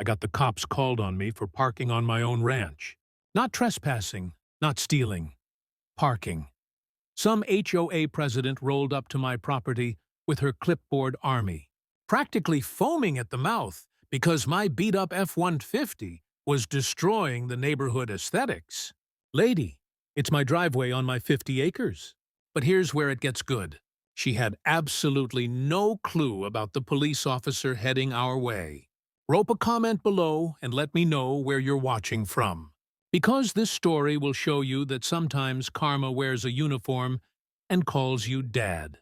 I got the cops called on me for parking on my own ranch. Not trespassing, not stealing. Parking. Some HOA president rolled up to my property with her clipboard army, practically foaming at the mouth because my beat-up F-150 was destroying the neighborhood aesthetics. Lady, it's my driveway on my 50 acres. But here's where it gets good. She had absolutely no clue about the police officer heading our way. Rope a comment below and let me know where you're watching from. Because this story will show you that sometimes karma wears a uniform and calls you Dad.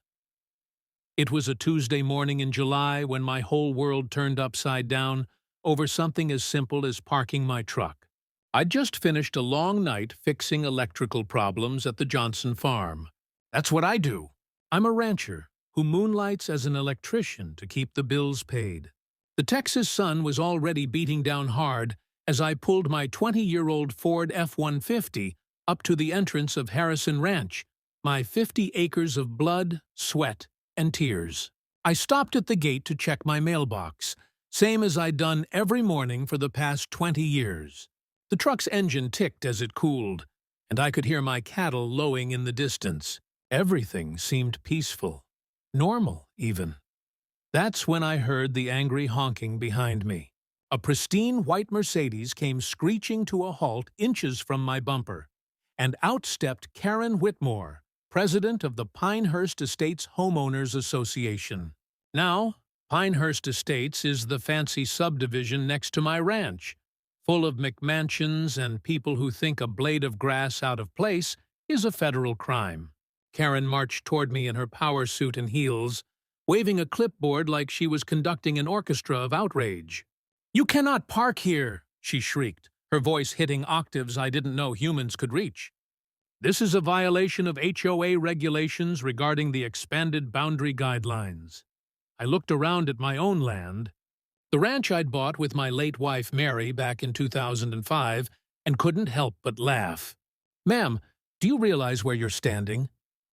It was a Tuesday morning in July when my whole world turned upside down over something as simple as parking my truck. I'd just finished a long night fixing electrical problems at the Johnson farm. That's what I do. I'm a rancher who moonlights as an electrician to keep the bills paid. The Texas sun was already beating down hard as I pulled my 20-year-old Ford F-150 up to the entrance of Harrison Ranch, my 50 acres of blood, sweat, and tears. I stopped at the gate to check my mailbox, same as I'd done every morning for the past 20 years. The truck's engine ticked as it cooled, and I could hear my cattle lowing in the distance. Everything seemed peaceful, normal even. That's when I heard the angry honking behind me. A pristine white Mercedes came screeching to a halt inches from my bumper, and out stepped Karen Whitmore, president of the Pinehurst Estates Homeowners Association. Now, Pinehurst Estates is the fancy subdivision next to my ranch, full of McMansions and people who think a blade of grass out of place is a federal crime. Karen marched toward me in her power suit and heels, waving a clipboard like she was conducting an orchestra of outrage. "You cannot park here," she shrieked, her voice hitting octaves I didn't know humans could reach. "This is a violation of HOA regulations regarding the expanded boundary guidelines." I looked around at my own land, the ranch I'd bought with my late wife Mary back in 2005, and couldn't help but laugh. "Ma'am, do you realize where you're standing?"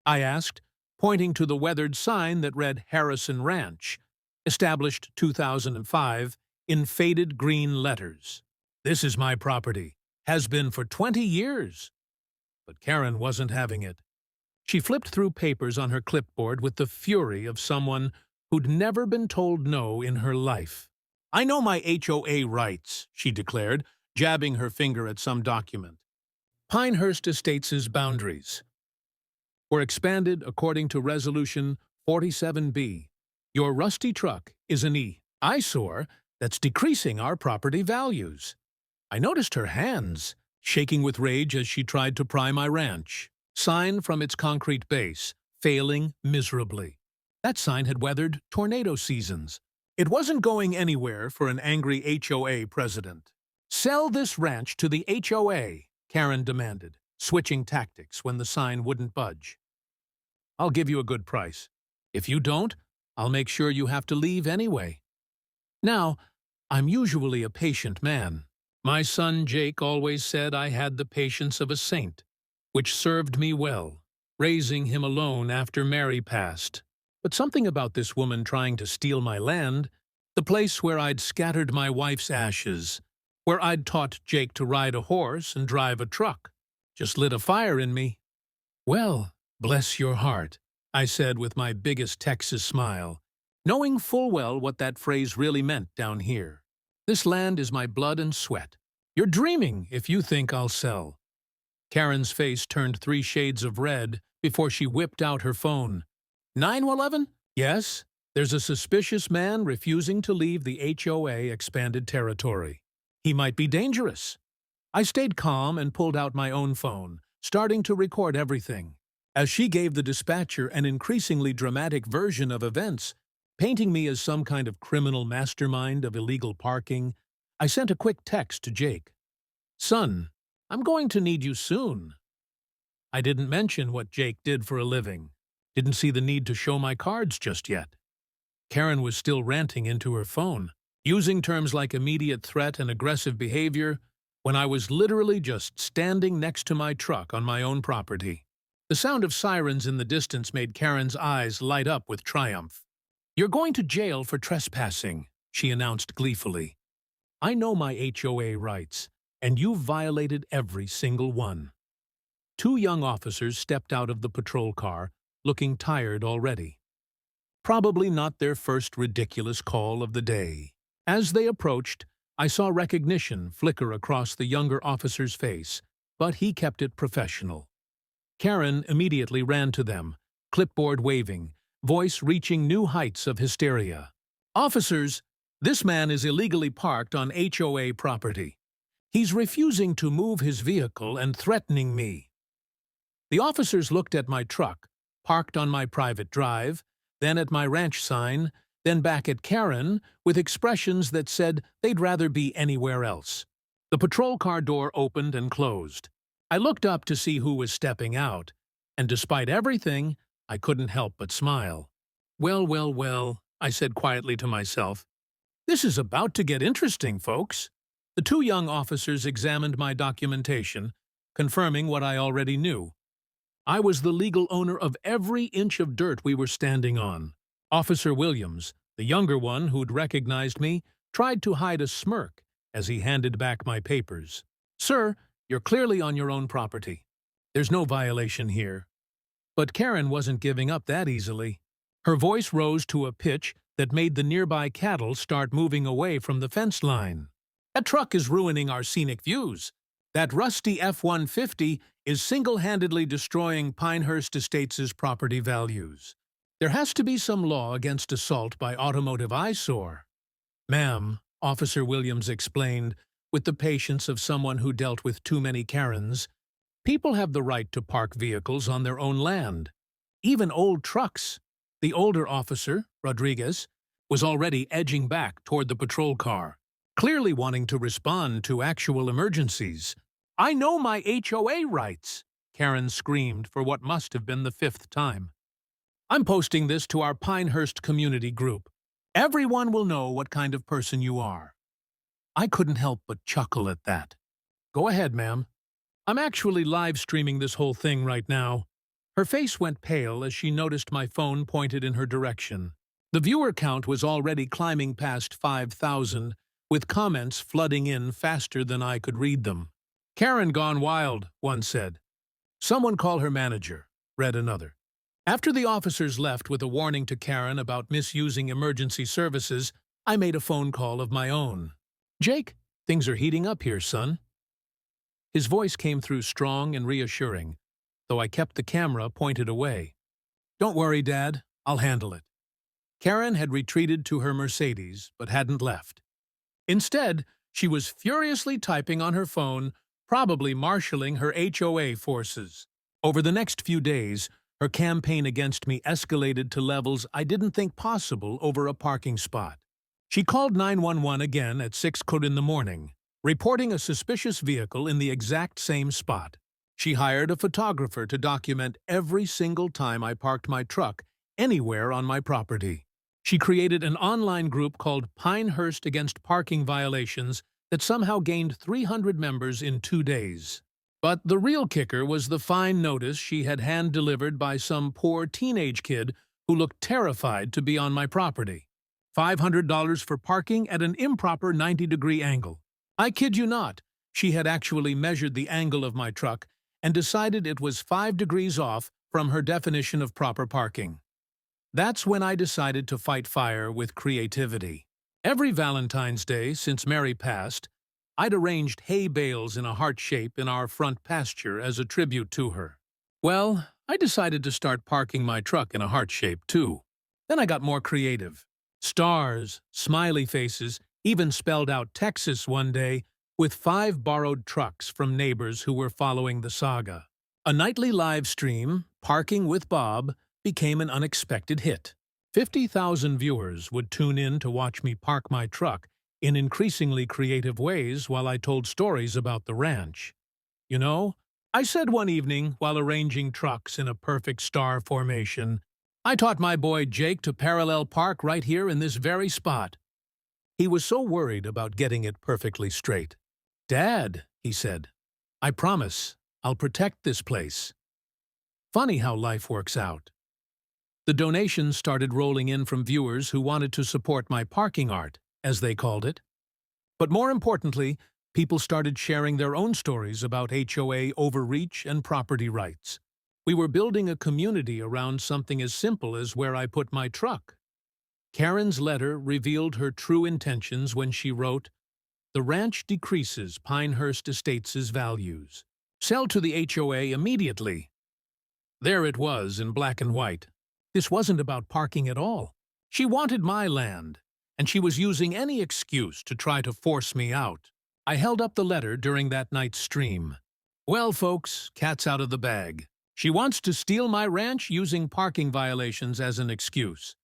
I asked, pointing to the weathered sign that read Harrison Ranch, established 2005, in faded green letters. "This is my property. Has been for 20 years. But Karen wasn't having it. She flipped through papers on her clipboard with the fury of someone who'd never been told no in her life. "I know my HOA rights," she declared, jabbing her finger at some document. "Pinehurst Estates' boundaries were expanded according to Resolution 47B. Your rusty truck is an eyesore that's decreasing our property values." I noticed her hands shaking with rage as she tried to pry my ranch sign from its concrete base, failing miserably. That sign had weathered tornado seasons. It wasn't going anywhere for an angry HOA president. "Sell this ranch to the HOA," Karen demanded, switching tactics when the sign wouldn't budge. "I'll give you a good price. If you don't, I'll make sure you have to leave anyway." Now, I'm usually a patient man. My son Jake always said I had the patience of a saint, which served me well, raising him alone after Mary passed. But something about this woman trying to steal my land, the place where I'd scattered my wife's ashes, where I'd taught Jake to ride a horse and drive a truck, just lit a fire in me. "Well, bless your heart," I said with my biggest Texas smile, knowing full well what that phrase really meant down here. "This land is my blood and sweat. You're dreaming if you think I'll sell." Karen's face turned 3 shades of red before she whipped out her phone. 911? "Yes, there's a suspicious man refusing to leave the HOA expanded territory. He might be dangerous." I stayed calm and pulled out my own phone, starting to record everything. As she gave the dispatcher an increasingly dramatic version of events, painting me as some kind of criminal mastermind of illegal parking, I sent a quick text to Jake. "Son, I'm going to need you soon." I didn't mention what Jake did for a living. Didn't see the need to show my cards just yet. Karen was still ranting into her phone, using terms like immediate threat and aggressive behavior, when I was literally just standing next to my truck on my own property. The sound of sirens in the distance made Karen's eyes light up with triumph. "You're going to jail for trespassing," she announced gleefully. I know my HOA rights, and you've violated every single one. Two young officers stepped out of the patrol car, looking tired already. Probably not their first ridiculous call of the day. As they approached, I saw recognition flicker across the younger officer's face, but he kept it professional. Karen immediately ran to them, clipboard waving, voice reaching new heights of hysteria. "Officers, this man is illegally parked on HOA property. He's refusing to move his vehicle and threatening me." The officers looked at my truck, parked on my private drive, then at my ranch sign, then back at Karen, with expressions that said they'd rather be anywhere else. The patrol car door opened and closed. I looked up to see who was stepping out, and despite everything, I couldn't help but smile. "Well, well, well," I said quietly to myself. "This is about to get interesting, folks." The two young officers examined my documentation, confirming what I already knew. I was the legal owner of every inch of dirt we were standing on. Officer Williams, the younger one who'd recognized me, tried to hide a smirk as he handed back my papers. "Sir, you're clearly on your own property. There's no violation here." But Karen wasn't giving up that easily. Her voice rose to a pitch that made the nearby cattle start moving away from the fence line. "That truck is ruining our scenic views. That rusty F-150 is single-handedly destroying Pinehurst Estates' property values. There has to be some law against assault by automotive eyesore." "Ma'am," Officer Williams explained, with the patience of someone who dealt with too many Karens, "people have the right to park vehicles on their own land. Even old trucks." The older officer, Rodriguez, was already edging back toward the patrol car, clearly wanting to respond to actual emergencies. "I know my HOA rights," Karen screamed for what must have been the fifth time. "I'm posting this to our Pinehurst community group. Everyone will know what kind of person you are." I couldn't help but chuckle at that. "Go ahead, ma'am. I'm actually live streaming this whole thing right now." Her face went pale as she noticed my phone pointed in her direction. The viewer count was already climbing past 5,000, with comments flooding in faster than I could read them. "Karen gone wild," one said. "Someone call her manager," read another. After the officers left with a warning to Karen about misusing emergency services, I made a phone call of my own. "Jake, things are heating up here, son." His voice came through strong and reassuring, though I kept the camera pointed away. "Don't worry, Dad. I'll handle it." Karen had retreated to her Mercedes, but hadn't left. Instead, she was furiously typing on her phone, probably marshalling her HOA forces. Over the next few days, her campaign against me escalated to levels I didn't think possible over a parking spot. She called 911 again at 6 in the morning, reporting a suspicious vehicle in the exact same spot. She hired a photographer to document every single time I parked my truck anywhere on my property. She created an online group called Pinehurst Against Parking Violations that somehow gained 300 members in 2 days. But the real kicker was the fine notice she had hand-delivered by some poor teenage kid who looked terrified to be on my property. $500 for parking at an improper 90-degree angle. I kid you not, she had actually measured the angle of my truck and decided it was 5 degrees off from her definition of proper parking. That's when I decided to fight fire with creativity. Every Valentine's Day since Mary passed, I'd arranged hay bales in a heart shape in our front pasture as a tribute to her. Well, I decided to start parking my truck in a heart shape, too. Then I got more creative. Stars, smiley faces, even spelled out Texas one day, with 5 borrowed trucks from neighbors who were following the saga. A nightly live stream, Parking with Bob, became an unexpected hit. 50,000 viewers would tune in to watch me park my truck in increasingly creative ways while I told stories about the ranch. "You know," I said one evening while arranging trucks in a perfect star formation, "I taught my boy Jake to parallel park right here in this very spot." He was so worried about getting it perfectly straight. "Dad," he said, "I promise I'll protect this place." Funny how life works out. The donations started rolling in from viewers who wanted to support my parking art, as they called it. But more importantly, people started sharing their own stories about HOA overreach and property rights. We were building a community around something as simple as where I put my truck. Karen's letter revealed her true intentions when she wrote, "The ranch decreases Pinehurst Estates' values. Sell to the HOA immediately." There it was in black and white. This wasn't about parking at all. She wanted my land, and she was using any excuse to try to force me out. I held up the letter during that night's stream. Well, folks, cat's out of the bag. She wants to steal my ranch using parking violations as an excuse.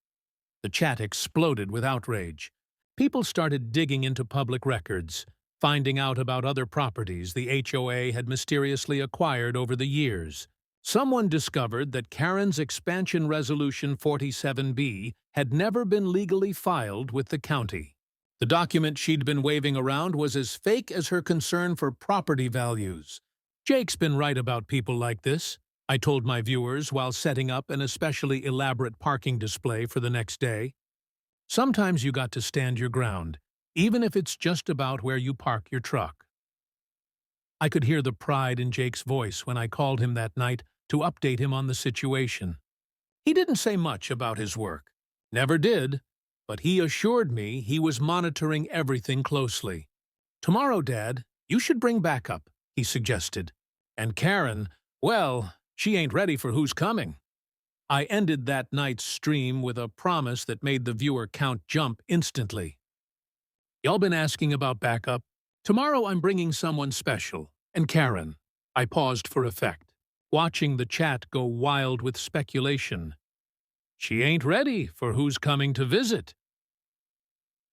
The chat exploded with outrage. People started digging into public records, finding out about other properties the HOA had mysteriously acquired over the years. Someone discovered that Karen's Expansion Resolution 47B had never been legally filed with the county. The document she'd been waving around was as fake as her concern for property values. Jake's been right about people like this, I told my viewers while setting up an especially elaborate parking display for the next day. Sometimes you got to stand your ground, even if it's just about where you park your truck. I could hear the pride in Jake's voice when I called him that night to update him on the situation. He didn't say much about his work. Never did, but he assured me he was monitoring everything closely. "Tomorrow, Dad, you should bring backup," he suggested. And Karen, well, she ain't ready for who's coming. I ended that night's stream with a promise that made the viewer count jump instantly. Y'all been asking about backup? Tomorrow I'm bringing someone special. And Karen. I paused for effect, watching the chat go wild with speculation. She ain't ready for who's coming to visit.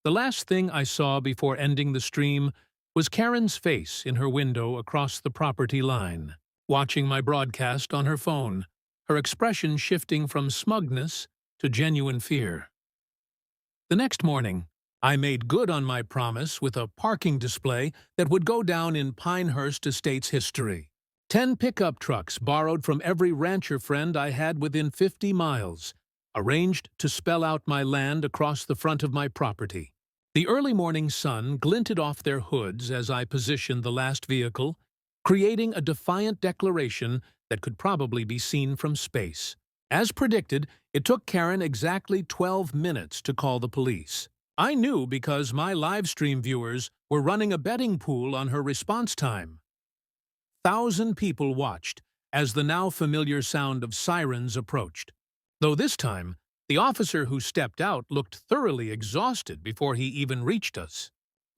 The last thing I saw before ending the stream was Karen's face in her window across the property line, watching my broadcast on her phone, her expression shifting from smugness to genuine fear. The next morning, I made good on my promise with a parking display that would go down in Pinehurst Estates history. 10 pickup trucks borrowed from every rancher friend I had within 50 miles, arranged to spell out my land across the front of my property. The early morning sun glinted off their hoods as I positioned the last vehicle, creating a defiant declaration that could probably be seen from space. As predicted, it took Karen exactly 12 minutes to call the police. I knew because my live stream viewers were running a betting pool on her response time. 1,000 people watched as the now familiar sound of sirens approached, though this time, the officer who stepped out looked thoroughly exhausted before he even reached us.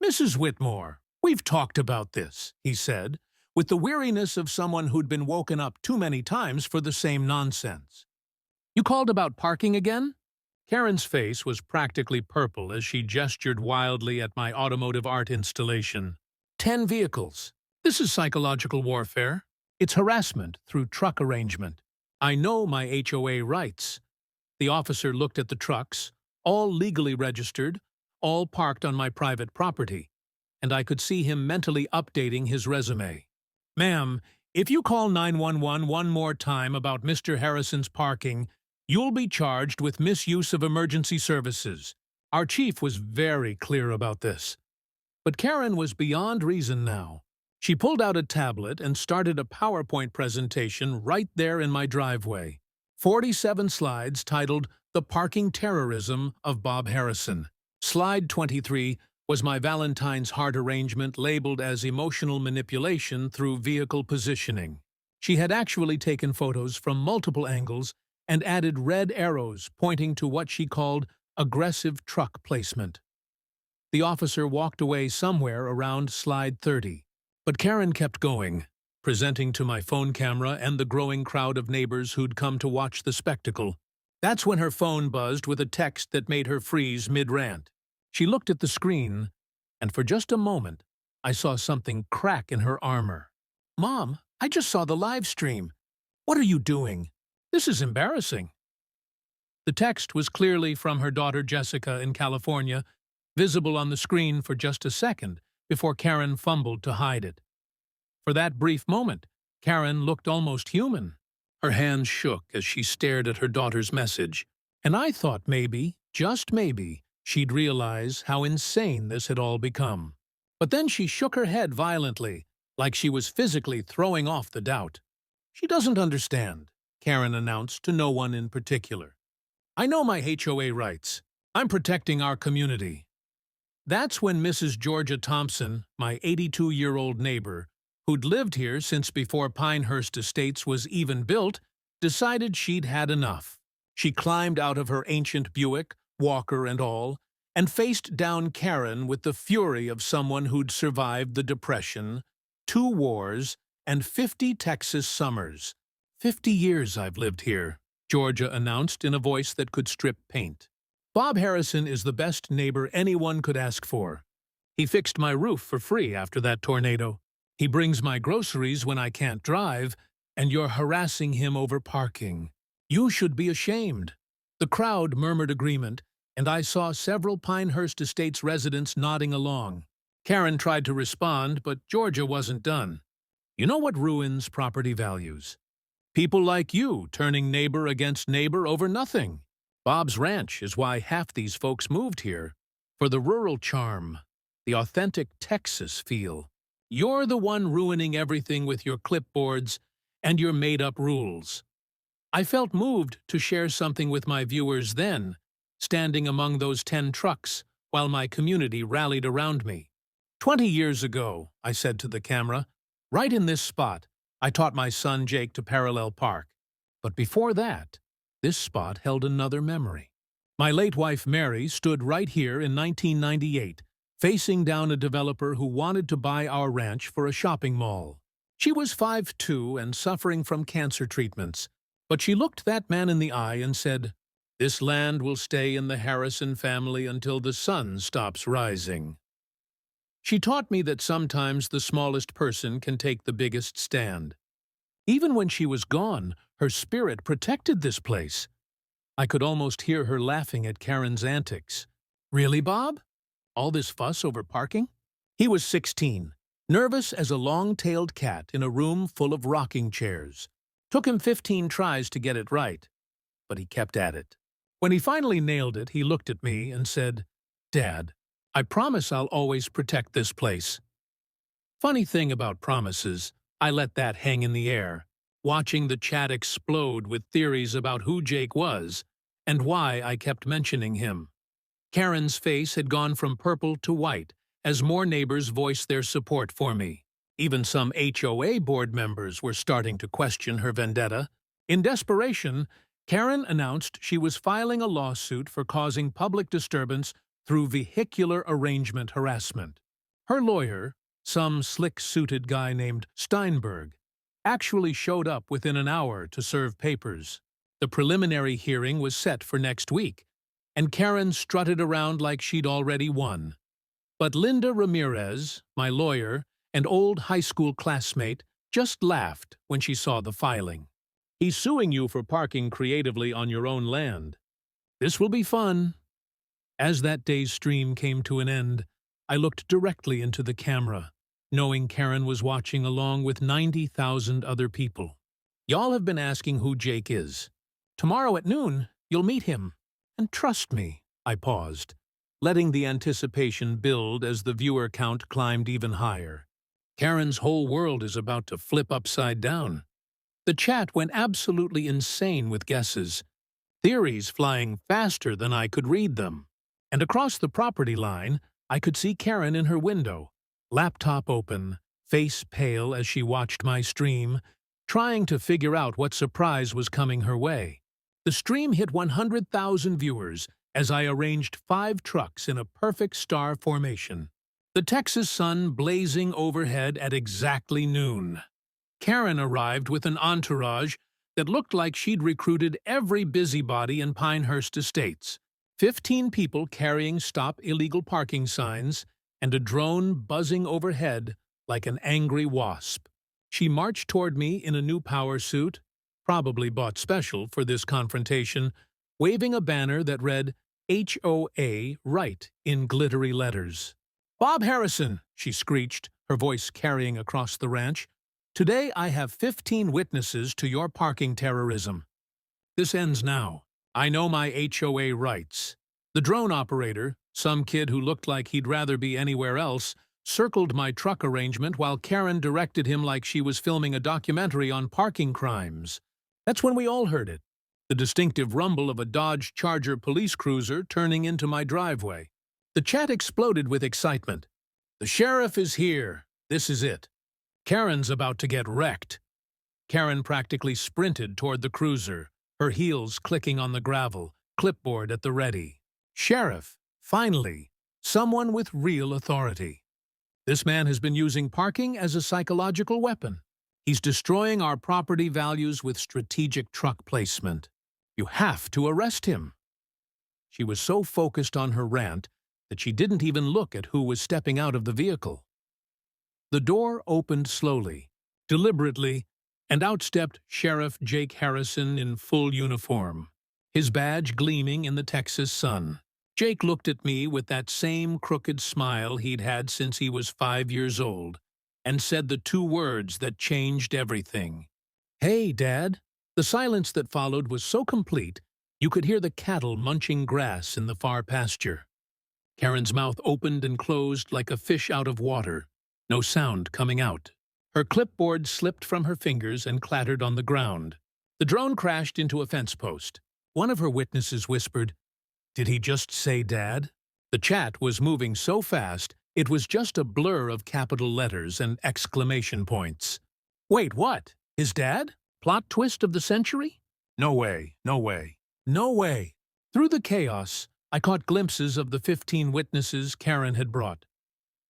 "Mrs. Whitmore, we've talked about this," he said, with the weariness of someone who'd been woken up too many times for the same nonsense. "You called about parking again?" Karen's face was practically purple as she gestured wildly at my automotive art installation. 10 vehicles. This is psychological warfare. It's harassment through truck arrangement. I know my HOA rights. The officer looked at the trucks, all legally registered, all parked on my private property, and I could see him mentally updating his resume. "Ma'am, if you call 911 one more time about Mr. Harrison's parking, you'll be charged with misuse of emergency services." Our chief was very clear about this. But Karen was beyond reason now. She pulled out a tablet and started a PowerPoint presentation right there in my driveway. 47 slides titled "The Parking Terrorism of Bob Harrison." Slide 23 was my Valentine's heart arrangement labeled as emotional manipulation through vehicle positioning. She had actually taken photos from multiple angles and added red arrows pointing to what she called aggressive truck placement. The officer walked away somewhere around slide 30. But Karen kept going, presenting to my phone camera and the growing crowd of neighbors who'd come to watch the spectacle. That's when her phone buzzed with a text that made her freeze mid-rant. She looked at the screen, and for just a moment, I saw something crack in her armor. "Mom, I just saw the live stream. What are you doing? This is embarrassing." The text was clearly from her daughter Jessica in California, visible on the screen for just a second, before Karen fumbled to hide it. For that brief moment, Karen looked almost human. Her hands shook as she stared at her daughter's message, and I thought maybe, just maybe, she'd realize how insane this had all become. But then she shook her head violently, like she was physically throwing off the doubt. She doesn't understand, Karen announced to no one in particular. I know my HOA rights. I'm protecting our community. That's when Mrs. Georgia Thompson, my 82-year-old neighbor, who'd lived here since before Pinehurst Estates was even built, decided she'd had enough. She climbed out of her ancient Buick, walker and all, and faced down Karen with the fury of someone who'd survived the Depression, 2 wars, and 50 Texas summers. 50 years I've lived here, Georgia announced in a voice that could strip paint. Bob Harrison is the best neighbor anyone could ask for. He fixed my roof for free after that tornado. He brings my groceries when I can't drive, and you're harassing him over parking. You should be ashamed. The crowd murmured agreement, and I saw several Pinehurst Estates residents nodding along. Karen tried to respond, but Georgia wasn't done. You know what ruins property values? People like you turning neighbor against neighbor over nothing. Bob's Ranch is why half these folks moved here. For the rural charm, the authentic Texas feel. You're the one ruining everything with your clipboards and your made-up rules. I felt moved to share something with my viewers then, standing among those 10 trucks while my community rallied around me. 20 years ago, I said to the camera, right in this spot, I taught my son Jake to parallel park. But before that, this spot held another memory. My late wife Mary stood right here in 1998, facing down a developer who wanted to buy our ranch for a shopping mall. She was 5'2" and suffering from cancer treatments, but she looked that man in the eye and said, "This land will stay in the Harrison family until the sun stops rising." She taught me that sometimes the smallest person can take the biggest stand. Even when she was gone, her spirit protected this place. I could almost hear her laughing at Karen's antics. Really, Bob? All this fuss over parking? He was 16, nervous as a long-tailed cat in a room full of rocking chairs. Took him 15 tries to get it right, but he kept at it. When he finally nailed it, he looked at me and said, "Dad, I promise I'll always protect this place." Funny thing about promises, I let that hang in the air, watching the chat explode with theories about who Jake was and why I kept mentioning him. Karen's face had gone from purple to white as more neighbors voiced their support for me. Even some HOA board members were starting to question her vendetta. In desperation, Karen announced she was filing a lawsuit for causing public disturbance through vehicular arrangement harassment. Her lawyer, some slick-suited guy named Steinberg, actually showed up within an hour to serve papers. The preliminary hearing was set for next week, and Karen strutted around like she'd already won. But Linda Ramirez, my lawyer, and old high school classmate, just laughed when she saw the filing. "He's suing you for parking creatively on your own land. This will be fun." As that day's stream came to an end, I looked directly into the camera, knowing Karen was watching along with 90,000 other people. "Y'all have been asking who Jake is. Tomorrow at noon, you'll meet him. And trust me," I paused, letting the anticipation build as the viewer count climbed even higher. Karen's whole world is about to flip upside down. The chat went absolutely insane with guesses, theories flying faster than I could read them. And across the property line, I could see Karen in her window, laptop open, face pale as she watched my stream, trying to figure out what surprise was coming her way. The stream hit 100,000 viewers as I arranged 5 trucks in a perfect star formation. The Texas sun blazing overhead at exactly noon. Karen arrived with an entourage that looked like she'd recruited every busybody in Pinehurst Estates. 15 people carrying stop illegal parking signs and a drone buzzing overhead like an angry wasp. She marched toward me in a new power suit, probably bought special for this confrontation, waving a banner that read HOA right in glittery letters. "Bob Harrison," she screeched, her voice carrying across the ranch. "Today I have 15 witnesses to your parking terrorism. This ends now. I know my HOA rights." The drone operator, some kid who looked like he'd rather be anywhere else, circled my truck arrangement while Karen directed him like she was filming a documentary on parking crimes. That's when we all heard it. The distinctive rumble of a Dodge Charger police cruiser turning into my driveway. The chat exploded with excitement. The sheriff is here. This is it. Karen's about to get wrecked. Karen practically sprinted toward the cruiser, her heels clicking on the gravel, clipboard at the ready. Sheriff, finally, someone with real authority. This man has been using parking as a psychological weapon. He's destroying our property values with strategic truck placement. You have to arrest him. She was so focused on her rant that she didn't even look at who was stepping out of the vehicle. The door opened slowly, deliberately, and out stepped Sheriff Jake Harrison in full uniform, his badge gleaming in the Texas sun. Jake looked at me with that same crooked smile he'd had since he was 5 years old, and said the two words that changed everything. "Hey, Dad." The silence that followed was so complete, you could hear the cattle munching grass in the far pasture. Karen's mouth opened and closed like a fish out of water, no sound coming out. Her clipboard slipped from her fingers and clattered on the ground. The drone crashed into a fence post. One of her witnesses whispered, "Did he just say Dad?" The chat was moving so fast, it was just a blur of capital letters and exclamation points. Wait, what? His dad? Plot twist of the century? No way, no way, no way. Through the chaos, I caught glimpses of the 15 witnesses Karen had brought.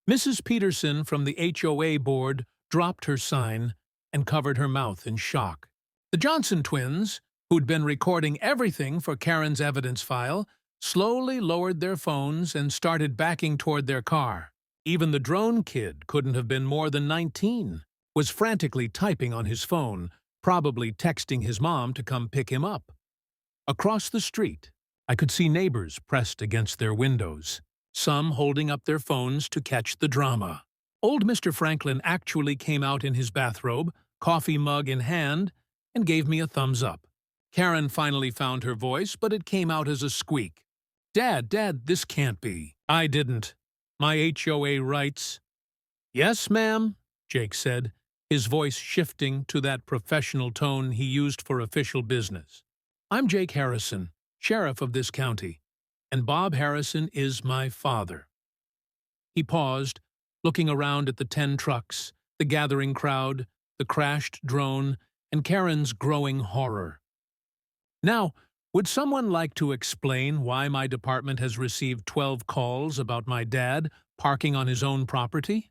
Mrs. Peterson from the HOA board dropped her sign and covered her mouth in shock. The Johnson twins, who'd been recording everything for Karen's evidence file, slowly lowered their phones and started backing toward their car. Even the drone kid couldn't have been more than 19, was frantically typing on his phone, probably texting his mom to come pick him up. Across the street, I could see neighbors pressed against their windows, some holding up their phones to catch the drama. Old Mr. Franklin actually came out in his bathrobe, coffee mug in hand, and gave me a thumbs up. Karen finally found her voice, but it came out as a squeak. Dad, this can't be. I didn't. My HOA writes. Yes, ma'am, Jake said, his voice shifting to that professional tone he used for official business. I'm Jake Harrison, sheriff of this county, and Bob Harrison is my father. He paused, looking around at the 10 trucks, the gathering crowd, the crashed drone, and Karen's growing horror. Now, would someone like to explain why my department has received 12 calls about my dad parking on his own property?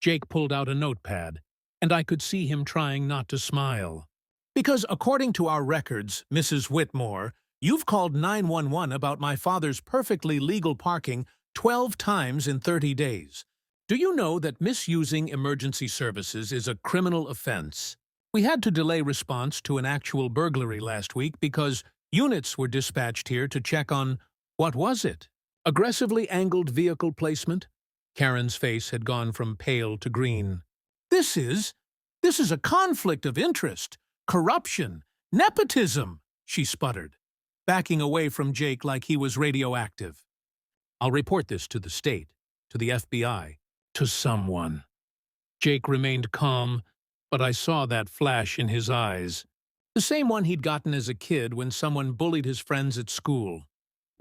Jake pulled out a notepad, and I could see him trying not to smile. Because according to our records, Mrs. Whitmore, you've called 911 about my father's perfectly legal parking 12 times in 30 days. Do you know that misusing emergency services is a criminal offense? We had to delay response to an actual burglary last week because units were dispatched here to check on, what was it? Aggressively angled vehicle placement? Karen's face had gone from pale to green. This is a conflict of interest, corruption, nepotism, she sputtered, backing away from Jake like he was radioactive. I'll report this to the state, to the FBI, to someone. Jake remained calm, but I saw that flash in his eyes. The same one he'd gotten as a kid when someone bullied his friends at school.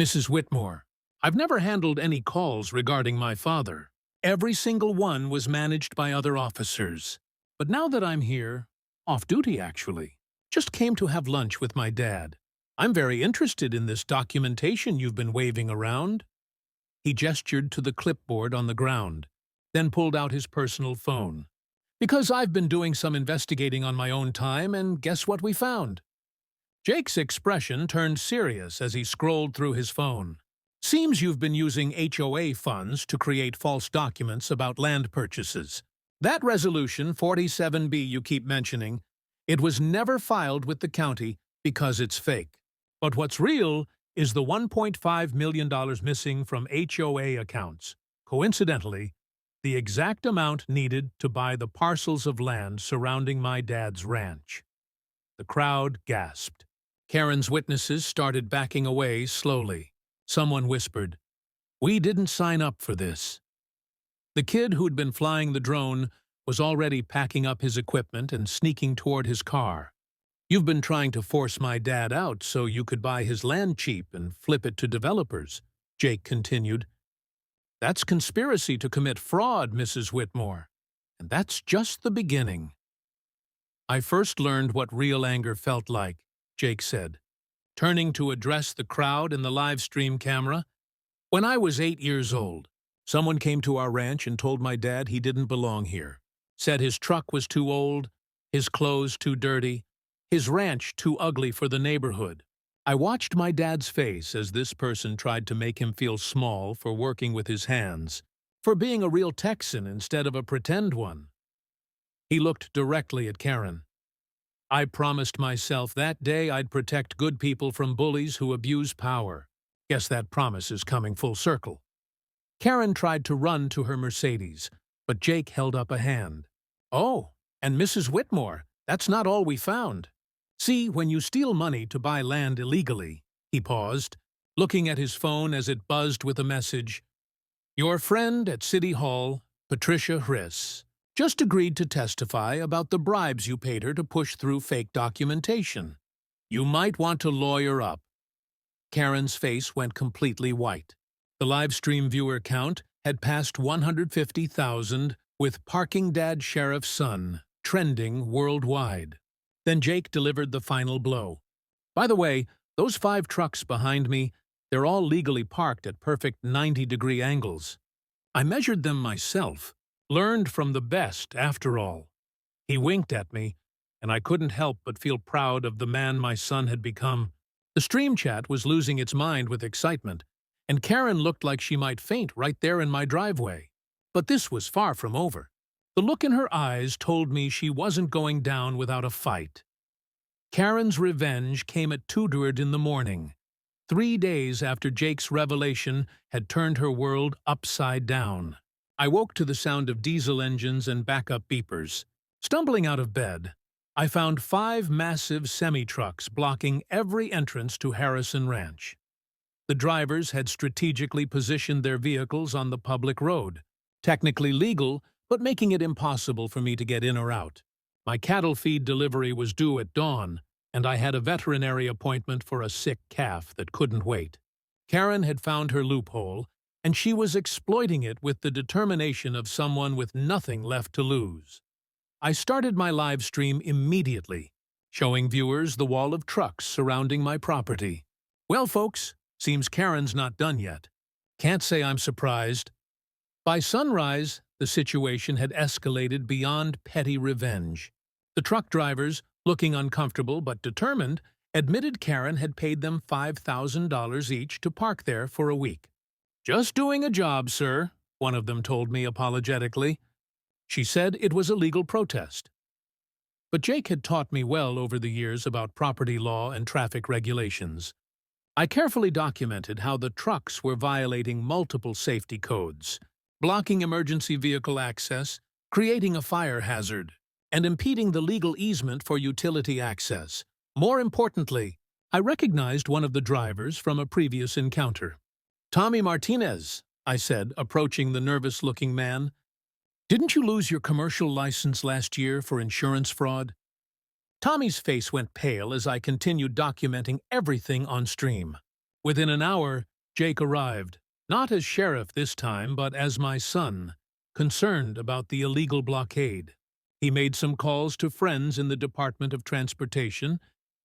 Mrs. Whitmore, I've never handled any calls regarding my father. Every single one was managed by other officers. But now that I'm here, off duty actually, just came to have lunch with my dad. I'm very interested in this documentation you've been waving around. He gestured to the clipboard on the ground, then pulled out his personal phone. Because I've been doing some investigating on my own time, and guess what we found? Jake's expression turned serious as he scrolled through his phone. Seems you've been using HOA funds to create false documents about land purchases. That resolution, 47B you keep mentioning, it was never filed with the county because it's fake. But what's real is the $1.5 million missing from HOA accounts. Coincidentally, the exact amount needed to buy the parcels of land surrounding my dad's ranch. The crowd gasped. Karen's witnesses started backing away slowly. Someone whispered, "We didn't sign up for this." The kid who'd been flying the drone was already packing up his equipment and sneaking toward his car. "You've been trying to force my dad out so you could buy his land cheap and flip it to developers," Jake continued. "That's conspiracy to commit fraud, Mrs. Whitmore. And that's just the beginning." "I first learned what real anger felt like," Jake said, turning to address the crowd in the live stream camera. "When I was 8 years old, someone came to our ranch and told my dad he didn't belong here. Said his truck was too old, his clothes too dirty, his ranch too ugly for the neighborhood. I watched my dad's face as this person tried to make him feel small for working with his hands, for being a real Texan instead of a pretend one." He looked directly at Karen. "I promised myself that day I'd protect good people from bullies who abuse power. Guess that promise is coming full circle." Karen tried to run to her Mercedes, but Jake held up a hand. "Oh, and Mrs. Whitmore, that's not all we found. See, when you steal money to buy land illegally," he paused, looking at his phone as it buzzed with a message. "Your friend at City Hall, Patricia Hriss, just agreed to testify about the bribes you paid her to push through fake documentation. You might want to lawyer up." Karen's face went completely white. The live stream viewer count had passed 150,000, with "Parking Dad Sheriff's Son" trending worldwide. Then Jake delivered the final blow. "By the way, those 5 trucks behind me, they're all legally parked at perfect 90-degree angles. I measured them myself. Learned from the best, after all." He winked at me, and I couldn't help but feel proud of the man my son had become. The stream chat was losing its mind with excitement, and Karen looked like she might faint right there in my driveway. But this was far from over. The look in her eyes told me she wasn't going down without a fight. Karen's revenge came at 2:00 in the morning, 3 days after Jake's revelation had turned her world upside down. I woke to the sound of diesel engines and backup beepers. Stumbling out of bed, I found 5 massive semi-trucks blocking every entrance to Harrison Ranch. The drivers had strategically positioned their vehicles on the public road, technically legal, but making it impossible for me to get in or out. My cattle feed delivery was due at dawn, and I had a veterinary appointment for a sick calf that couldn't wait. Karen had found her loophole, and she was exploiting it with the determination of someone with nothing left to lose. I started my live stream immediately, showing viewers the wall of trucks surrounding my property. "Well, folks, seems Karen's not done yet. Can't say I'm surprised." By sunrise, the situation had escalated beyond petty revenge. The truck drivers, looking uncomfortable but determined, admitted Karen had paid them $5,000 each to park there for a week. "Just doing a job, sir," one of them told me apologetically. She said it was a legal protest. But Jake had taught me well over the years about property law and traffic regulations. I carefully documented how the trucks were violating multiple safety codes, blocking emergency vehicle access, creating a fire hazard, and impeding the legal easement for utility access. More importantly, I recognized one of the drivers from a previous encounter. "Tommy Martinez," I said, approaching the nervous-looking man. "Didn't you lose your commercial license last year for insurance fraud?" Tommy's face went pale as I continued documenting everything on stream. Within an hour, Jake arrived, not as sheriff this time, but as my son, concerned about the illegal blockade. He made some calls to friends in the Department of Transportation,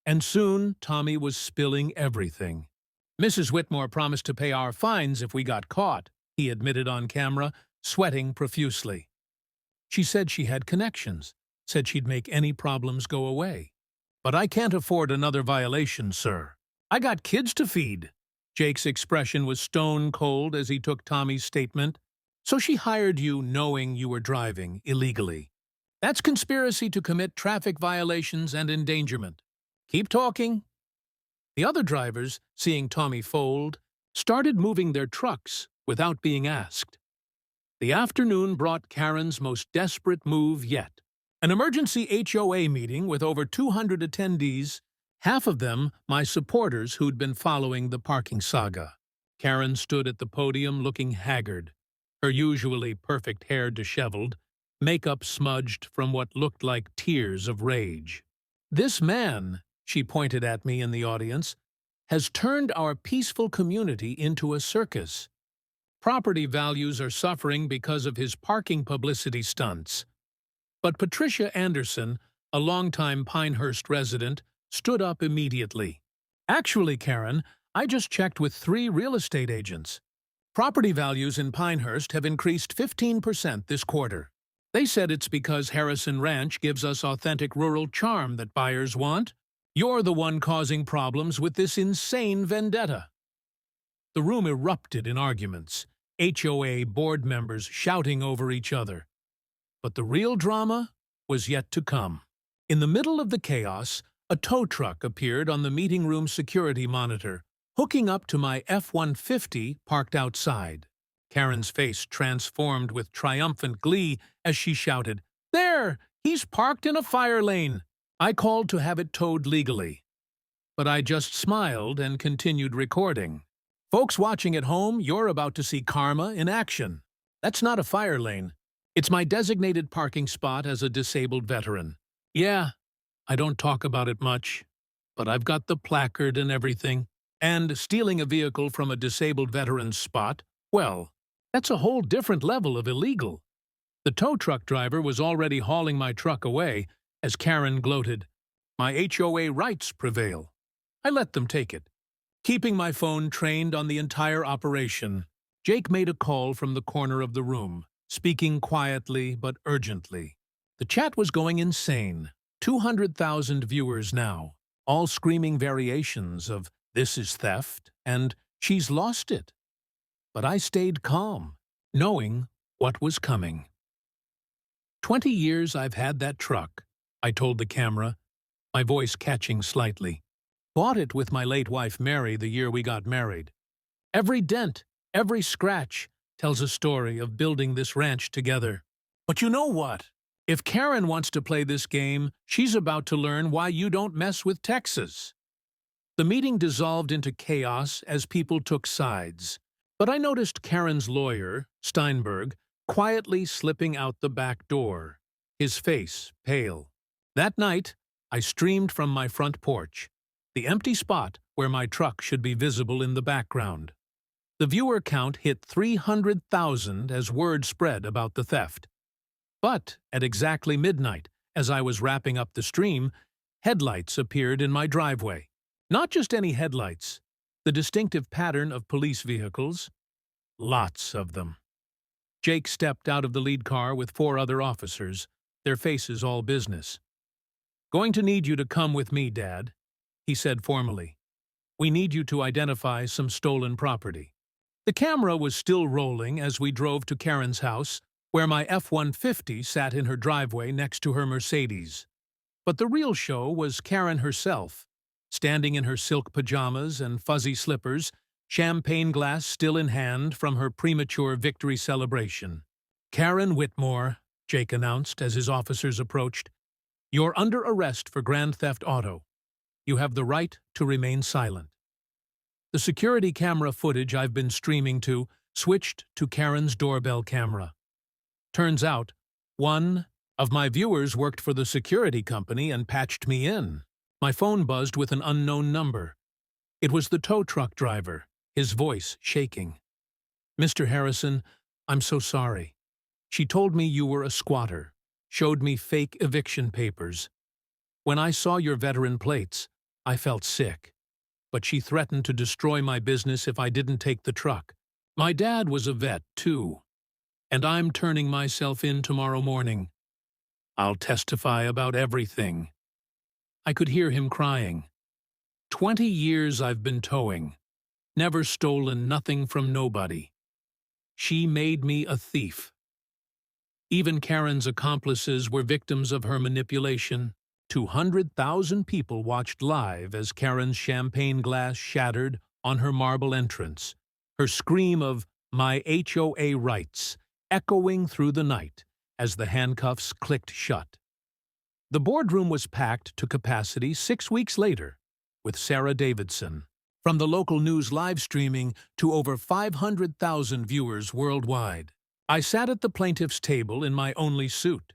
and soon Tommy was spilling everything. "Mrs. Whitmore promised to pay our fines if we got caught," he admitted on camera, sweating profusely. "She said she had connections, said she'd make any problems go away. But I can't afford another violation, sir. I got kids to feed." Jake's expression was stone cold as he took Tommy's statement. "So she hired you knowing you were driving illegally. That's conspiracy to commit traffic violations and endangerment. Keep talking." The other drivers, seeing Tommy fold, started moving their trucks without being asked. The afternoon brought Karen's most desperate move yet. An emergency HOA meeting with over 200 attendees, half of them my supporters who'd been following the parking saga. Karen stood at the podium looking haggard, her usually perfect hair disheveled, makeup smudged from what looked like tears of rage. "This man," she pointed at me in the audience, "has turned our peaceful community into a circus. Property values are suffering because of his parking publicity stunts." But Patricia Anderson, a longtime Pinehurst resident, stood up immediately. "Actually, Karen, I just checked with 3 real estate agents. Property values in Pinehurst have increased 15% this quarter. They said it's because Harrison Ranch gives us authentic rural charm that buyers want. You're the one causing problems with this insane vendetta." The room erupted in arguments, HOA board members shouting over each other. But the real drama was yet to come. In the middle of the chaos, a tow truck appeared on the meeting room security monitor, hooking up to my F-150 parked outside. Karen's face transformed with triumphant glee as she shouted, "There! He's parked in a fire lane!" I called to have it towed legally. But I just smiled and continued recording. "Folks watching at home, you're about to see karma in action. That's not a fire lane. It's my designated parking spot as a disabled veteran. Yeah, I don't talk about it much, but I've got the placard and everything. And stealing a vehicle from a disabled veteran's spot, well, that's a whole different level of illegal." The tow truck driver was already hauling my truck away as Karen gloated, "My HOA rights prevail." I let them take it, keeping my phone trained on the entire operation. Jake made a call from the corner of the room, speaking quietly but urgently. The chat was going insane. 200,000 viewers now, all screaming variations of "this is theft" and "she's lost it." But I stayed calm, knowing what was coming. 20 years I've had that truck," I told the camera, my voice catching slightly. "Bought it with my late wife Mary the year we got married. Every dent, every scratch tells a story of building this ranch together. But you know what? If Karen wants to play this game, she's about to learn why you don't mess with Texas." The meeting dissolved into chaos as people took sides. But I noticed Karen's lawyer, Steinberg, quietly slipping out the back door, his face pale. That night, I streamed from my front porch, the empty spot where my truck should be visible in the background. The viewer count hit 300,000 as word spread about the theft. But at exactly midnight, as I was wrapping up the stream, headlights appeared in my driveway. Not just any headlights, the distinctive pattern of police vehicles. Lots of them. Jake stepped out of the lead car with 4 other officers, their faces all business. "Going to need you to come with me, Dad," he said formally. "We need you to identify some stolen property." The camera was still rolling as we drove to Karen's house, where my F-150 sat in her driveway next to her Mercedes. But the real show was Karen herself, standing in her silk pajamas and fuzzy slippers, champagne glass still in hand from her premature victory celebration. "Karen Whitmore," Jake announced as his officers approached, "you're under arrest for grand theft auto. You have the right to remain silent." The security camera footage I've been streaming to switched to Karen's doorbell camera. Turns out, one of my viewers worked for the security company and patched me in. My phone buzzed with an unknown number. It was the tow truck driver, his voice shaking. "Mr. Harrison, I'm so sorry. She told me you were a squatter, showed me fake eviction papers. When I saw your veteran plates, I felt sick. But she threatened to destroy my business if I didn't take the truck. My dad was a vet, too. And I'm turning myself in tomorrow morning. I'll testify about everything." I could hear him crying. 20 years I've been towing. Never stolen nothing from nobody. She made me a thief. Even Karen's accomplices were victims of her manipulation. 200,000 people watched live as Karen's champagne glass shattered on her marble entrance, her scream of "my HOA rights" echoing through the night as the handcuffs clicked shut. The boardroom was packed to capacity 6 weeks later, with Sarah Davidson. From the local news live streaming to over 500,000 viewers worldwide. I sat at the plaintiff's table in my only suit.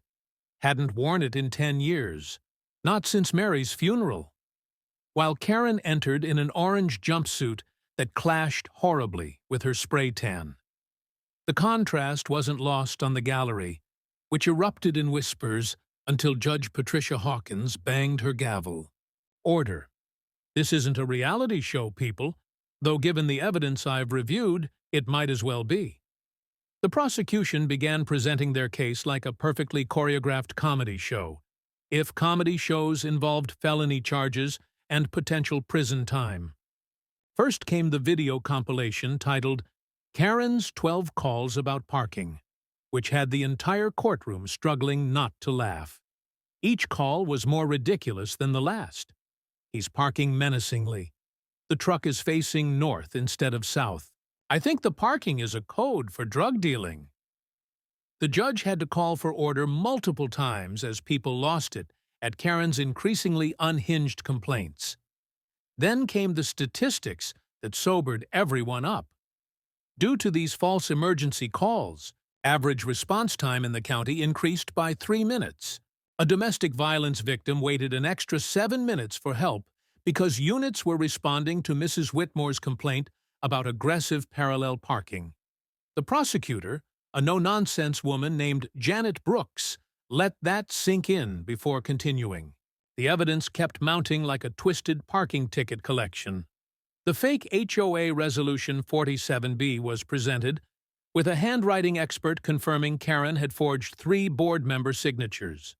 Hadn't worn it in 10 years. Not since Mary's funeral. While Karen entered in an orange jumpsuit that clashed horribly with her spray tan. The contrast wasn't lost on the gallery, which erupted in whispers until Judge Patricia Hawkins banged her gavel. Order. This isn't a reality show, people, though given the evidence I've reviewed, it might as well be. The prosecution began presenting their case like a perfectly choreographed comedy show, if comedy shows involved felony charges and potential prison time. First came the video compilation titled Karen's 12 Calls About Parking, which had the entire courtroom struggling not to laugh. Each call was more ridiculous than the last. He's parking menacingly. The truck is facing north instead of south. I think the parking is a code for drug dealing. The judge had to call for order multiple times as people lost it at Karen's increasingly unhinged complaints. Then came the statistics that sobered everyone up. Due to these false emergency calls, average response time in the county increased by 3 minutes. A domestic violence victim waited an extra 7 minutes for help because units were responding to Mrs. Whitmore's complaint about aggressive parallel parking. The prosecutor, a no-nonsense woman named Janet Brooks, let that sink in before continuing. The evidence kept mounting like a twisted parking ticket collection. The fake HOA Resolution 47B was presented, with a handwriting expert confirming Karen had forged 3 board member signatures.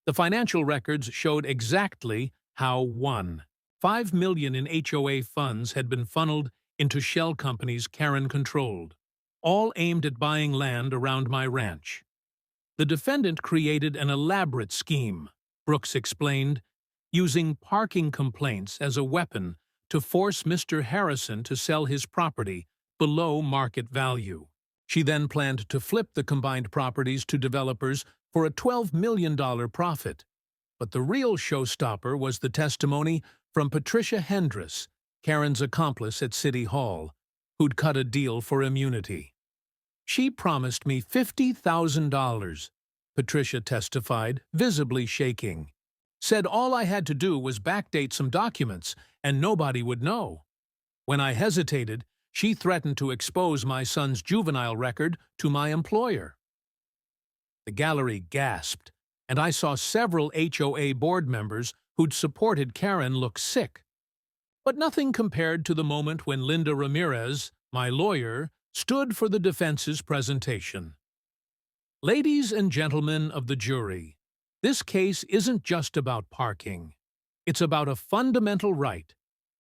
The financial records showed exactly how $5 million in HOA funds had been funneled into shell companies Karen controlled, all aimed at buying land around my ranch. The defendant created an elaborate scheme, Brooks explained, using parking complaints as a weapon to force Mr. Harrison to sell his property below market value. She then planned to flip the combined properties to developers for a $12 million profit. But the real showstopper was the testimony from Patricia Hendress, Karen's accomplice at City Hall, who'd cut a deal for immunity. She promised me $50,000, Patricia testified, visibly shaking. Said all I had to do was backdate some documents and nobody would know. When I hesitated, she threatened to expose my son's juvenile record to my employer. The gallery gasped, and I saw several HOA board members who'd supported Karen look sick. But nothing compared to the moment when Linda Ramirez, my lawyer, stood for the defense's presentation. Ladies and gentlemen of the jury, this case isn't just about parking. It's about a fundamental right,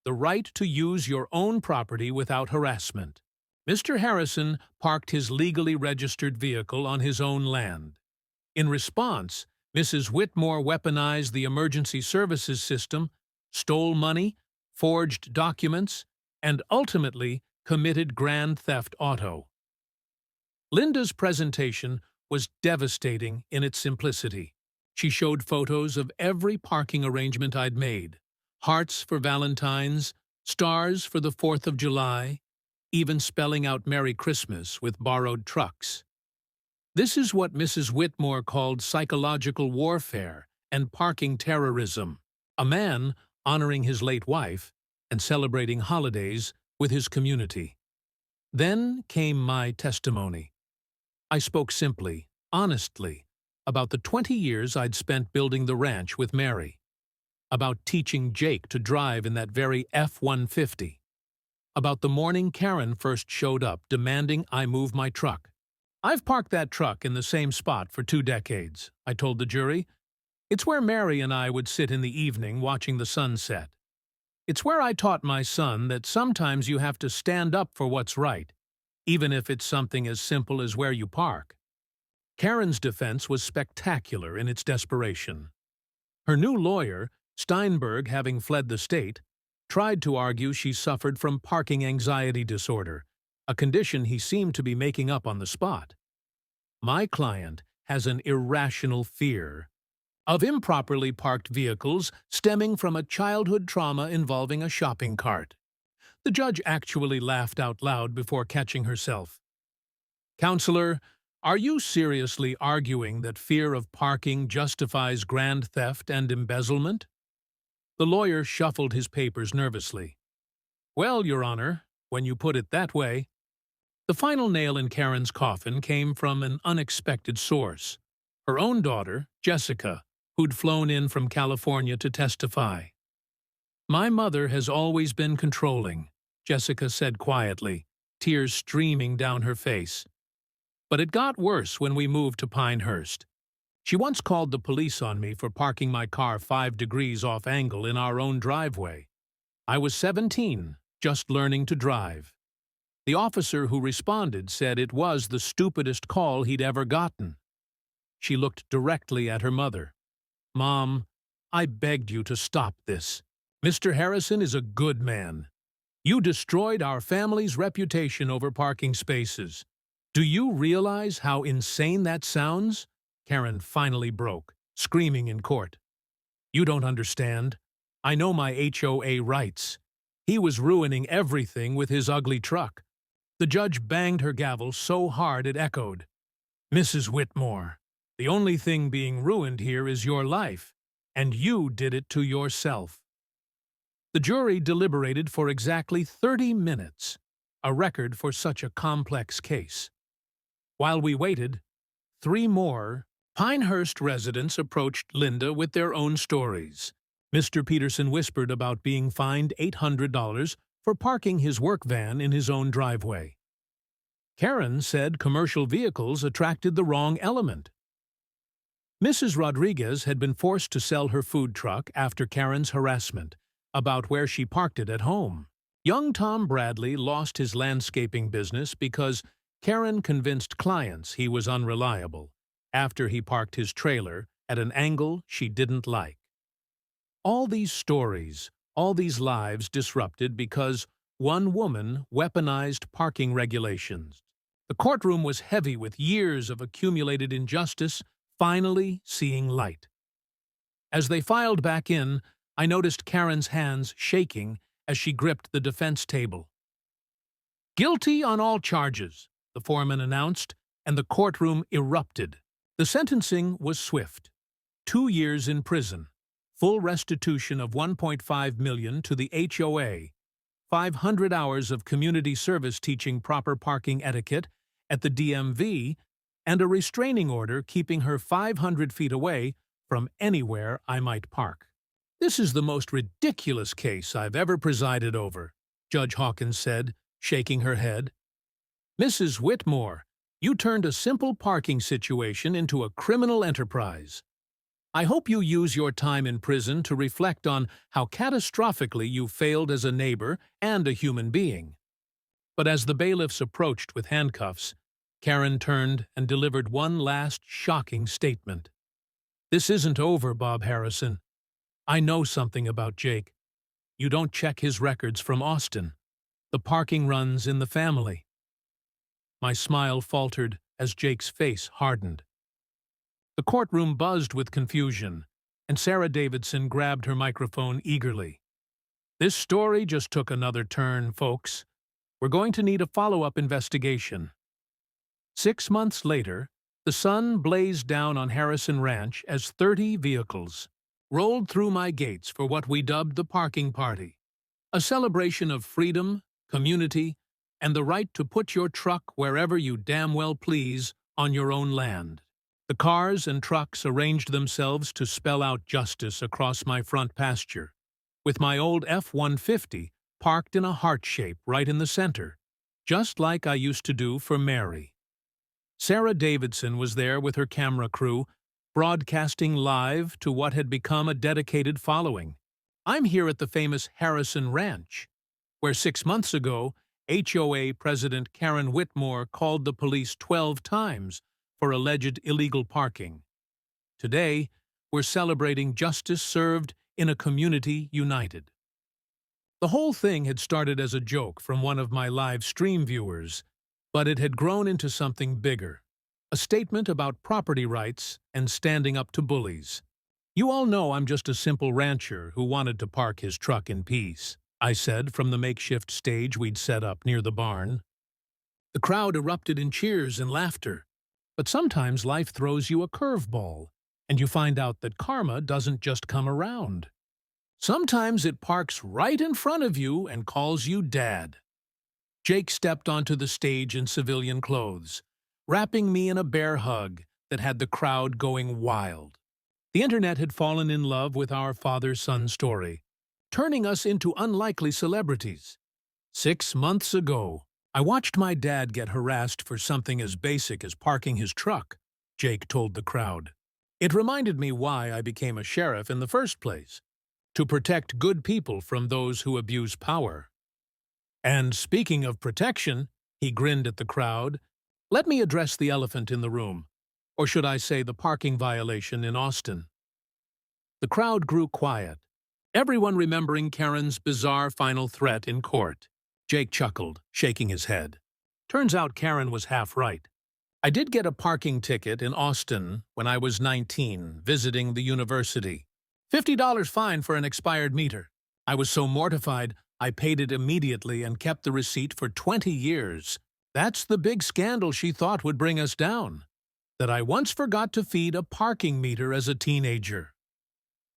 the right to use your own property without harassment. Mr. Harrison parked his legally registered vehicle on his own land. In response, Mrs. Whitmore weaponized the emergency services system, stole money, forged documents, and ultimately committed grand theft auto. Linda's presentation was devastating in its simplicity. She showed photos of every parking arrangement I'd made, hearts for Valentine's, stars for the 4th of July, even spelling out Merry Christmas with borrowed trucks. This is what Mrs. Whitmore called psychological warfare and parking terrorism, a man honoring his late wife and celebrating holidays with his community. Then came my testimony. I spoke simply, honestly, about the 20 years I'd spent building the ranch with Mary, about teaching Jake to drive in that very F-150, about the morning Karen first showed up demanding I move my truck. I've parked that truck in the same spot for 2 decades, I told the jury. It's where Mary and I would sit in the evening watching the sunset. It's where I taught my son that sometimes you have to stand up for what's right, even if it's something as simple as where you park. Karen's defense was spectacular in its desperation. Her new lawyer, Steinberg, having fled the state, tried to argue she suffered from parking anxiety disorder, a condition he seemed to be making up on the spot. My client has an irrational fear of improperly parked vehicles stemming from a childhood trauma involving a shopping cart. The judge actually laughed out loud before catching herself. "Counselor, Are you seriously arguing that fear of parking justifies grand theft and embezzlement? The lawyer shuffled his papers nervously. Well, Your Honor, when you put it that way. The final nail in Karen's coffin came from an unexpected source. Her own daughter, Jessica, who'd flown in from California to testify. My mother has always been controlling, Jessica said quietly, tears streaming down her face. But it got worse when we moved to Pinehurst. She once called the police on me for parking my car 5 degrees off angle in our own driveway. I was 17, just learning to drive. The officer who responded said it was the stupidest call he'd ever gotten. She looked directly at her mother. Mom, I begged you to stop this. Mr. Harrison is a good man. You destroyed our family's reputation over parking spaces. Do you realize how insane that sounds? Karen finally broke, screaming in court. You don't understand. I know my HOA rights. He was ruining everything with his ugly truck. The judge banged her gavel so hard it echoed. Mrs. Whitmore, the only thing being ruined here is your life, and you did it to yourself. The jury deliberated for exactly 30 minutes, a record for such a complex case. While we waited, 3 more Pinehurst residents approached Linda with their own stories. Mr. Peterson whispered about being fined $800 for parking his work van in his own driveway. Karen said commercial vehicles attracted the wrong element. Mrs. Rodriguez had been forced to sell her food truck after Karen's harassment about where she parked it at home. Young Tom Bradley lost his landscaping business because Karen convinced clients he was unreliable after he parked his trailer at an angle she didn't like. All these stories, all these lives disrupted because one woman weaponized parking regulations. The courtroom was heavy with years of accumulated injustice finally seeing light. As they filed back in, I noticed Karen's hands shaking as she gripped the defense table. Guilty on all charges, the foreman announced, and the courtroom erupted. The sentencing was swift. 2 years in prison, full restitution of $1.5 million to the HOA, 500 hours of community service teaching proper parking etiquette at the DMV, and a restraining order keeping her 500 feet away from anywhere I might park. This is the most ridiculous case I've ever presided over, Judge Hawkins said, shaking her head. Mrs. Whitmore, you turned a simple parking situation into a criminal enterprise. I hope you use your time in prison to reflect on how catastrophically you failed as a neighbor and a human being. But as the bailiffs approached with handcuffs, Karen turned and delivered one last shocking statement. This isn't over, Bob Harrison. I know something about Jake. You don't check his records from Austin. The parking runs in the family. My smile faltered as Jake's face hardened. The courtroom buzzed with confusion, and Sarah Davidson grabbed her microphone eagerly. This story just took another turn, folks. We're going to need a follow-up investigation. 6 months later, the sun blazed down on Harrison Ranch as 30 vehicles rolled through my gates for what we dubbed the parking party, a celebration of freedom, community, and the right to put your truck wherever you damn well please on your own land. The cars and trucks arranged themselves to spell out justice across my front pasture, with my old F-150 parked in a heart shape right in the center, just like I used to do for Mary. Sarah Davidson was there with her camera crew, broadcasting live to what had become a dedicated following. I'm here at the famous Harrison Ranch, where 6 months ago, HOA President Karen Whitmore called the police 12 times for alleged illegal parking. Today, we're celebrating justice served in a community united. The whole thing had started as a joke from one of my live stream viewers, but it had grown into something bigger, a statement about property rights and standing up to bullies. You all know I'm just a simple rancher who wanted to park his truck in peace, I said from the makeshift stage we'd set up near the barn. The crowd erupted in cheers and laughter. But sometimes life throws you a curveball, and you find out that karma doesn't just come around. Sometimes it parks right in front of you and calls you Dad. Jake stepped onto the stage in civilian clothes, wrapping me in a bear hug that had the crowd going wild. The internet had fallen in love with our father-son story, turning us into unlikely celebrities. 6 months ago, I watched my dad get harassed for something as basic as parking his truck, Jake told the crowd. It reminded me why I became a sheriff in the first place, to protect good people from those who abuse power. And speaking of protection, he grinned at the crowd, let me address the elephant in the room, or should I say the parking violation in Austin. The crowd grew quiet, everyone remembering Karen's bizarre final threat in court. Jake chuckled, shaking his head. Turns out Karen was half right. I did get a parking ticket in Austin when I was 19, visiting the university. $50 fine for an expired meter. I was so mortified, I paid it immediately and kept the receipt for 20 years. That's the big scandal she thought would bring us down. That I once forgot to feed a parking meter as a teenager.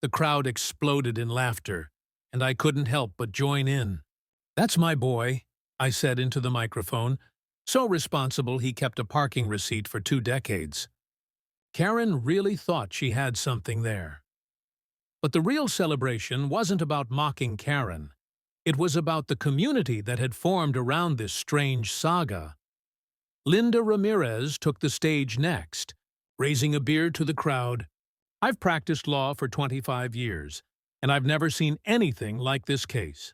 The crowd exploded in laughter, and I couldn't help but join in. That's my boy, I said into the microphone, so responsible he kept a parking receipt for 2 decades. Karen really thought she had something there. But the real celebration wasn't about mocking Karen. It was about the community that had formed around this strange saga. Linda Ramirez took the stage next, raising a beer to the crowd. I've practiced law for 25 years, and I've never seen anything like this case.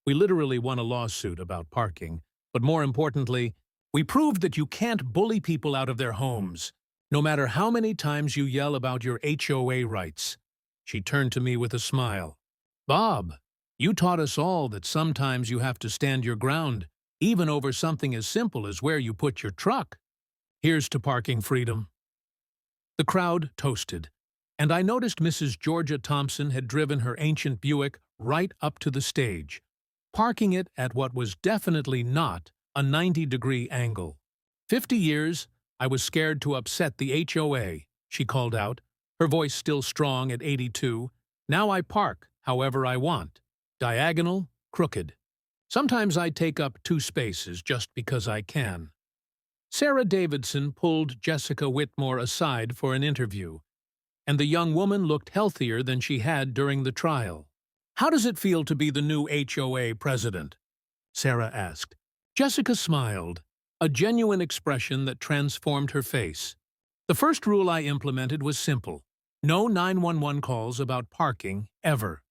We literally won a lawsuit about parking, but more importantly, we proved that you can't bully people out of their homes, no matter how many times you yell about your HOA rights. She turned to me with a smile. Bob, you taught us all that sometimes you have to stand your ground, even over something as simple as where you put your truck. Here's to parking freedom. The crowd toasted, and I noticed Mrs. Georgia Thompson had driven her ancient Buick right up to the stage, parking it at what was definitely not a 90-degree angle. 50 years, I was scared to upset the HOA, she called out, her voice still strong at 82. Now I park however I want, diagonal, crooked. Sometimes I take up 2 spaces just because I can. Sarah Davidson pulled Jessica Whitmore aside for an interview, and the young woman looked healthier than she had during the trial. How does it feel to be the new HOA president? Sarah asked. Jessica smiled, a genuine expression that transformed her face. The first rule I implemented was simple. No 911 calls about parking, ever.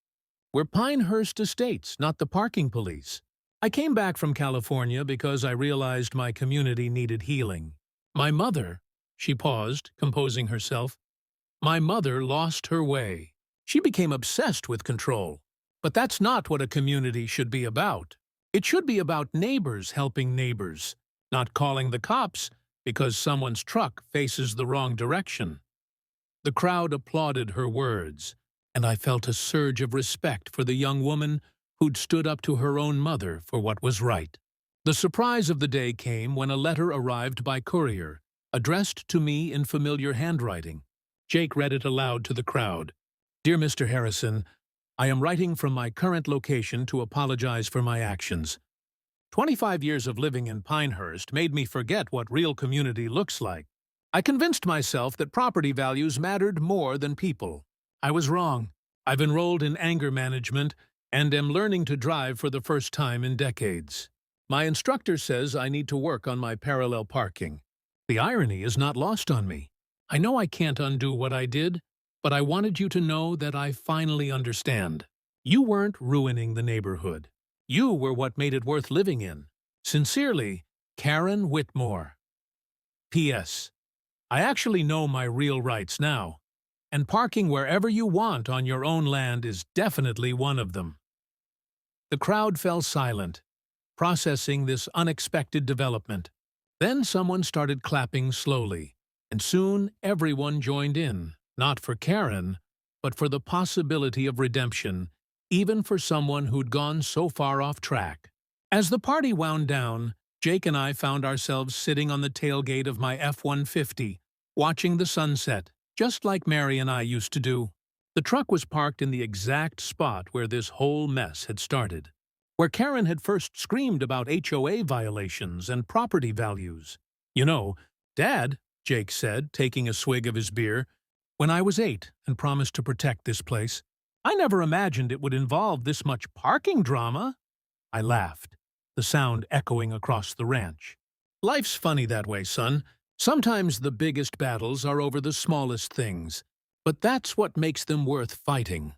We're Pinehurst Estates, not the parking police. I came back from California because I realized my community needed healing. My mother, she paused, composing herself. My mother lost her way. She became obsessed with control. But that's not what a community should be about. It should be about neighbors helping neighbors, not calling the cops because someone's truck faces the wrong direction. The crowd applauded her words, and I felt a surge of respect for the young woman who'd stood up to her own mother for what was right. The surprise of the day came when a letter arrived by courier, addressed to me in familiar handwriting. Jake read it aloud to the crowd. Dear Mr. Harrison, I am writing from my current location to apologize for my actions. 25 years of living in Pinehurst made me forget what real community looks like. I convinced myself that property values mattered more than people. I was wrong. I've enrolled in anger management and am learning to drive for the first time in decades. My instructor says I need to work on my parallel parking. The irony is not lost on me. I know I can't undo what I did, but I wanted you to know that I finally understand. You weren't ruining the neighborhood. You were what made it worth living in. Sincerely, Karen Whitmore. P.S. I actually know my real rights now, and parking wherever you want on your own land is definitely one of them. The crowd fell silent, processing this unexpected development. Then someone started clapping slowly, and soon everyone joined in. Not for Karen, but for the possibility of redemption, even for someone who'd gone so far off track. As the party wound down, Jake and I found ourselves sitting on the tailgate of my F-150, watching the sunset, just like Mary and I used to do. The truck was parked in the exact spot where this whole mess had started, where Karen had first screamed about HOA violations and property values. "You know, Dad," Jake said, taking a swig of his beer, "when I was 8 and promised to protect this place, I never imagined it would involve this much parking drama." I laughed, the sound echoing across the ranch. "Life's funny that way, son. Sometimes the biggest battles are over the smallest things, but that's what makes them worth fighting."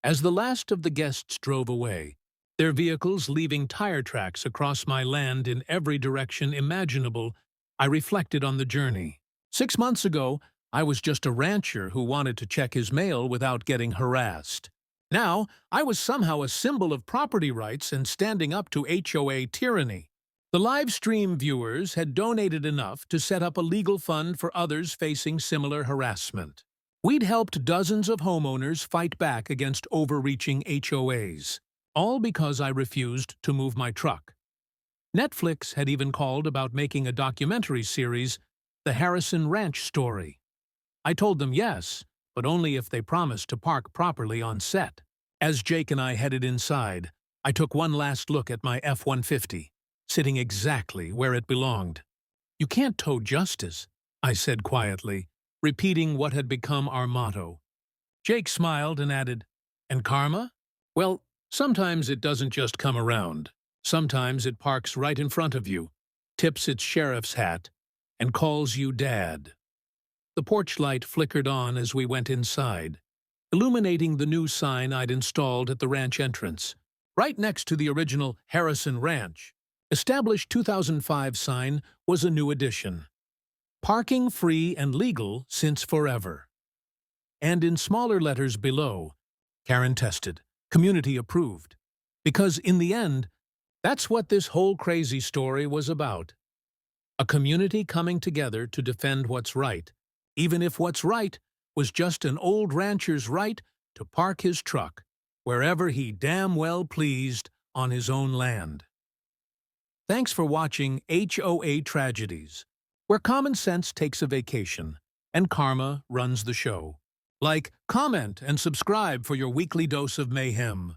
As the last of the guests drove away, their vehicles leaving tire tracks across my land in every direction imaginable, I reflected on the journey. 6 months ago, I was just a rancher who wanted to check his mail without getting harassed. Now, I was somehow a symbol of property rights and standing up to HOA tyranny. The live stream viewers had donated enough to set up a legal fund for others facing similar harassment. We'd helped dozens of homeowners fight back against overreaching HOAs, all because I refused to move my truck. Netflix had even called about making a documentary series, The Harrison Ranch Story. I told them yes, but only if they promised to park properly on set. As Jake and I headed inside, I took one last look at my F-150, sitting exactly where it belonged. "You can't tow justice," I said quietly, repeating what had become our motto. Jake smiled and added, "And karma? Well, sometimes it doesn't just come around. Sometimes it parks right in front of you, tips its sheriff's hat, and calls you Dad." The porch light flickered on as we went inside, illuminating the new sign I'd installed at the ranch entrance, right next to the original Harrison Ranch. Established 2005 sign was a new addition. "Parking free and legal since forever." And in smaller letters below, "Karen tested, community approved." Because in the end, that's what this whole crazy story was about. A community coming together to defend what's right, even if what's right was just an old rancher's right to park his truck wherever he damn well pleased on his own land. Thanks for watching HOA Tragedies, where common sense takes a vacation and karma runs the show. Like, comment, and subscribe for your weekly dose of mayhem.